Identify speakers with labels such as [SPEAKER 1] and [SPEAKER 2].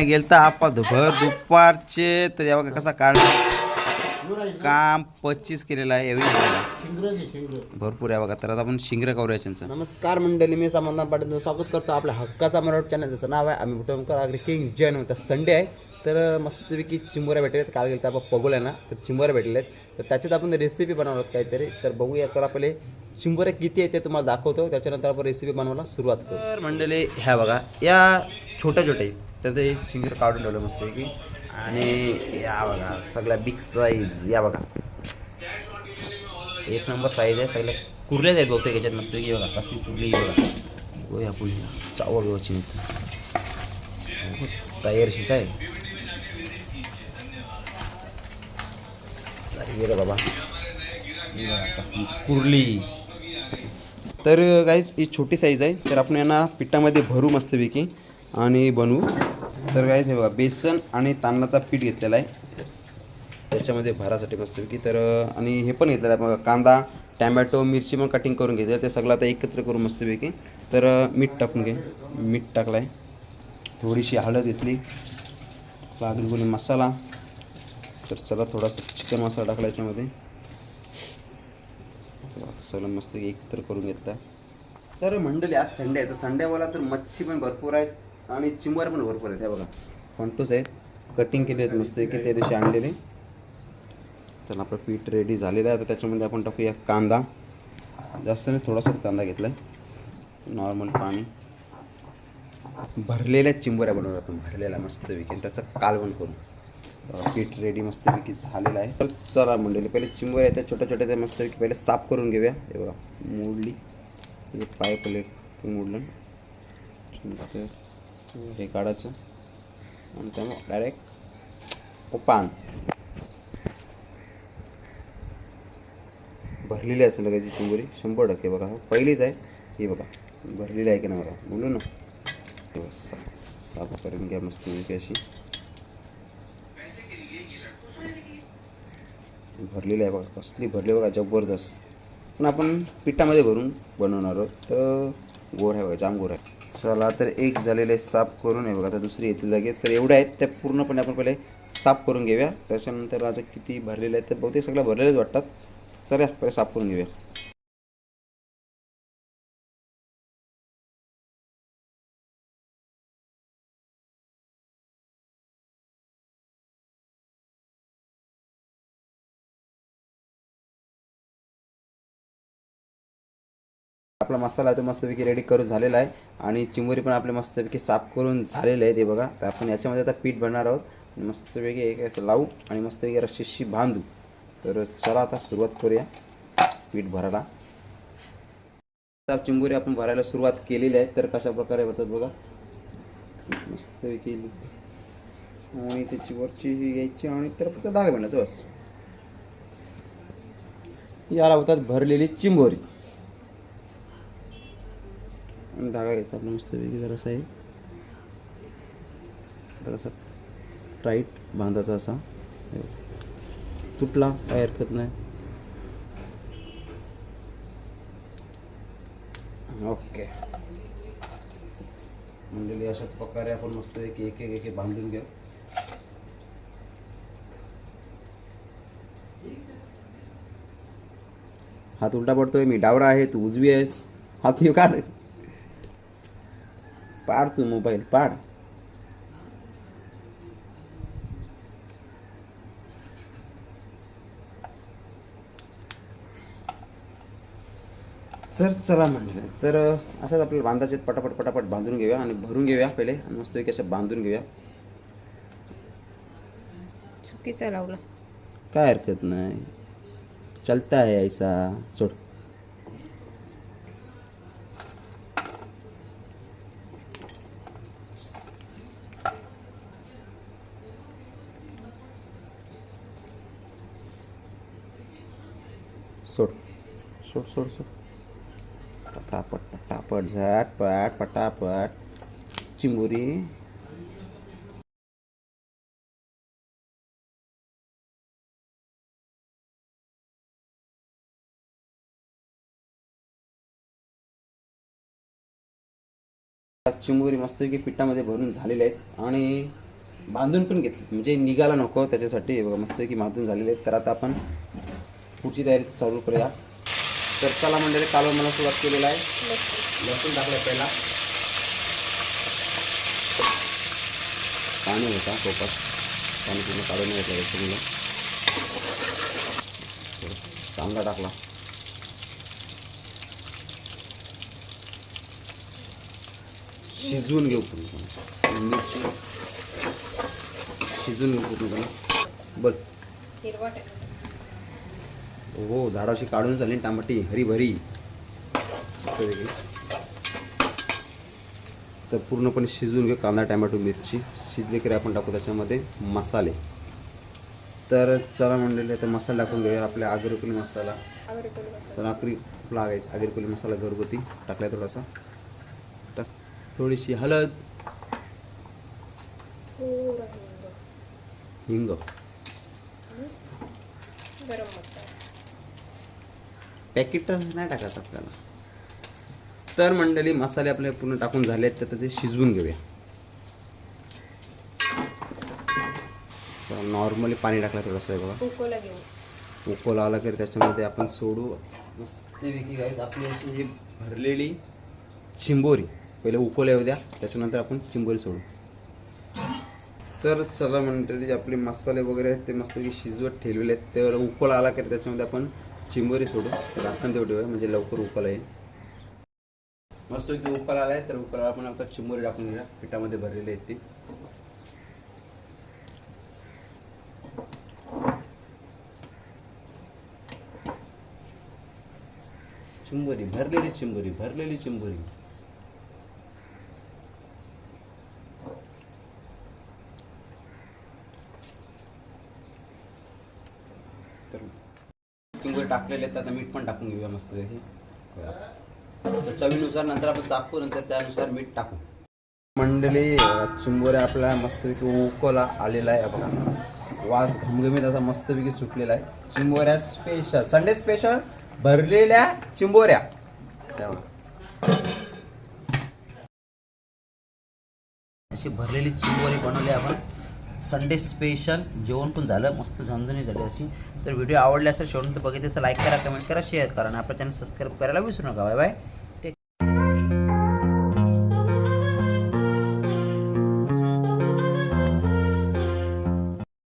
[SPEAKER 1] गेलता आपण भर दुपारचे तर या बघा कसा काढला काम 25 केलेलं आहे यावेळी भरपूर आहे बघा. तर आता आपण शिंगर करूया त्यांचं. नमस्कार मंडळी, मी समाधान पाटील स्वागत करतो आपल्या हक्काचा मराठी चॅनल. त्याचं नाव आहे आम्ही बुटमकर आग्रे किंग जैन. म्हणतात संडे आहे तर मस्तपैकी चिंबोऱ्या भेटले आहेत. काल गेलं तर आपण पगोल्या ना तर चिंबोऱ्या भेटले आहेत तर त्याच्यात आपण रेसिपी बनवणार आहोत काहीतरी. तर बघूया चला पहिले चिंबोऱ्या किती आहेत ते तुम्हाला दाखवतो, त्याच्यानंतर आपण रेसिपी बनवायला सुरुवात करू. तर मंडळी ह्या बघा या छोट्या छोट्या तर ते शिंगर काढून ठेवलं मस्त की. आणि या बघा सगळ्या बिग साईज या बघा एक नंबर साईज आहे. सगळ्या कुर्ल्याच आहेत बहुतेक याच्यात मस्त की. बघा कसली कुर्ली बघा हो या पुढे चावल व्यवस्थित तयारशीच आहे गेलं बाबा कसली कुर्ली. तर गाईज ही छोटी साईज आहे तर आपण यांना पिठामध्ये भरू मस्तपैकी आणि बनवू. तर गाईज हे बघा बेसन आणि तांदळाचा पीठ घेतलेला आहे त्याच्यामध्ये भरासाठी मस्तपैकी. तर आणि हे पण घेतलेलं आहे बघा कांदा टॅमॅटो मिरची पण कटिंग करून घेतलं ते सगळं आता एकत्र करू मस्तपैकी. तर मीठ टाकून घे, मीठ टाकलं आहे, थोडीशी हळद घेतली, लागली गोळी मसाला. तर चला थोडासा चिकन मसाला टाकला याच्यामध्ये. सगळं मस्त एकत्र करून घेतला. तर मंडळी आज संडे आहे तर संडेवाला तर मच्छी पण भरपूर आहेत आणि चिंबोऱ्या पण भरपूर आहेत. हे बघा फंटूस आहेत कटिंग केले आहेत मस्त की त्या दिवशी आणलेले. तर आपलं पीठ रेडी झालेलं आहे. तर त्याच्यामध्ये आपण टाकूया कांदा, जास्त नाही थोडासा कांदा घेतला आहे, नॉर्मल पाणी. भरलेल्या चिंबोऱ्या बनवूया आपण भरलेला मस्तपैकी त्याचं कालवण करू. पीठ रेडी मस्तपैकी झालेलं आहे. तर चला मंडळी पहिले चिंबोऱ्या त्या छोट्या छोट्या त्या मस्तपैकी पहिले साफ करून घेऊया. हे बघा मोडली पाय पहिले मोडलं हे काढायचं आणि त्यामुळे डायरेक्ट पान भरलेली असेल लगायची चिंबोरी 100%. बघा पहिलीच आहे ही बघा भरलेली आहे की नाही बघा बोलू ना. साफ करून घ्या मस्त अशी भरलेली आहे बघा कसली भरली बघा जबरदस्त. पण आपण पिठामध्ये भरून बनवणार आहोत तर गोड आहे बघा जाम गोड आहे. चला तर एक झालेले साफ करून आहे बघा आता दुसरी येतील लगेच. तर एवढ्या आहेत त्या पूर्णपणे आपण पहिले साफ करून घेऊया. त्याच्यानंतर आता किती भरलेले आहेत तर बहुतेक सगळ्या भरलेलेच वाटतात. चला पहिले साफ करून घेऊया. आपला मसाला तो मस्तपैकी रेडी करून झालेला आहे आणि चिंबोरी पण आपले मस्तपैकी साफ करून झालेले आहे. ते बघा तर आपण याच्यामध्ये आता पीठ बनणार आहोत मस्तपैकी एक असं लावू आणि मस्तपैकी रशीशी बांधू. तर चला आता सुरुवात करूया पीठ भरायला. आता चिंबोरी आपण भरायला सुरुवात केलेली आहे. तर कशा प्रकारे भरतात बघा मस्तपैकी आणि त्याची वरची घ्यायची आणि तर फक्त धागा बनायचं बस. याला होतात भरलेली चिंबोरी. धागा घ्यायचा आपला मस्तपैकी जरासा आहे जरासा टाईट बांधायचा असा. तुटला काय हरकत नाही. ओके म्हणजे अशा प्रकारे आपण मस्तपैकी एक एक एक बांधून घेऊ. हात उलटा पडतोय मी डावरा आहे तू उजवी आहेस. हात येऊ काढ पाड तू मोबाईल पाड. तर चला म्हणले तर अशाच आपल्याला बांधायचे पटापट पटापट बांधून घेऊया आणि भरून घेऊया पहिले आणि मस्तपैकी अशा बांधून घेऊया.
[SPEAKER 2] चुकीचा लावला
[SPEAKER 1] काय हरकत नाही चलता है ऐसा. सोड सोड सोड सोड सोड पटापट पटापट झटपट पटापट चिंबोरी. चिंबोरी मस्तपैकी पिठामध्ये भरून झालेले आहेत आणि बांधून पण घेतले म्हणजे निघायला नको त्याच्यासाठी. हे बघा मस्त की बांधून झालेले आहेत. तर आता आपण पुढची तयारी चालू करूया. तर चला मंडळी, कालवण मला सुरुवात केलेला आहे. लसूण टाकलं पहिला, पाणी होता टोपात, पाणी पूर्ण काढून घेतलं त्याच्यामुळे. कांदा टाकला, शिजवून घेऊ पूर्ण, मिरची शिजवून घेऊ पूर्ण. बोल. हो, झाडाशी काढून झाली टमाटी हरी भरी मस्तपैकी. तर पूर्णपणे शिजवून घेऊ कांदा टमॅटो मिरची. शिजले की आपण टाकू त्याच्यामध्ये मसाले. तर चला मंडळी, आता मसाला टाकून घेऊया. आपल्या आगरकुली मसाला, तर लागायचा आगरकुली मसाला घरगुती टाकलाय थोडासा. थोडीशी हळद, हिंग, पॅकेट नाही टाकायचं आपल्याला. तर मंडळी मसाले आपले पूर्ण टाकून झाले आहेत, तर ते शिजवून घेऊया. नॉर्मली पाणी टाकलं थोडंसं आहे बघा. उकोला आला की त्याच्यामध्ये आपण सोडू मस्तपैकी गाईज आपली अशी ही भरलेली चिंबोरी. पहिले उकोला येऊ द्या, त्याच्यानंतर आपण चिंबोरी सोडू. तर चला मंडळी, आपले मसाले वगैरे आहेत ते मस्तपैकी शिजवत ठेवलेले आहेत. तर उकोला आला की त्याच्यामध्ये आपण चिंबोरी सोडू. झाकण तेवढे ठेवूया म्हणजे लवकर उकोला येईल. मस्तपैकी उकोला आला आहे, तर उकोला आपण आता चिंबोरी टाकून घेऊया. पिठामध्ये भरलेले आहेत ते. चिंबोरी, भरलेली चिंबोरी, भरलेली चिंबोरी. तर चिंबोरी टाकलेले आहेत, आता मीठ पण टाकून घेऊया मस्त. तर चवीनुसार नंतर आपण चाकू, नंतर त्यानुसार मीठ टाकू. मंडळी चिंबोऱ्या आपल्या मस्तपैकी उकोला आलेला आहे बघा. वास घमघमीत असा मस्तपैकी सुटलेला आहे. चिंबोऱ्या स्पेशल, संडे स्पेशल भरलेल्या चिंबोऱ्या. अशी भरलेली चिंबोरी बनवली आपण संडे स्पेशल. जेवण पण झालं मस्त, झणझणी झाली अशी. तर व्हिडिओ आवडला असेल शेवटपर्यंत बघितलं तर लाईक करा, कमेंट करा, शेअर करा आणि आपल्या चॅनल सबस्क्राईब करायला विसरू नका. Bye bye.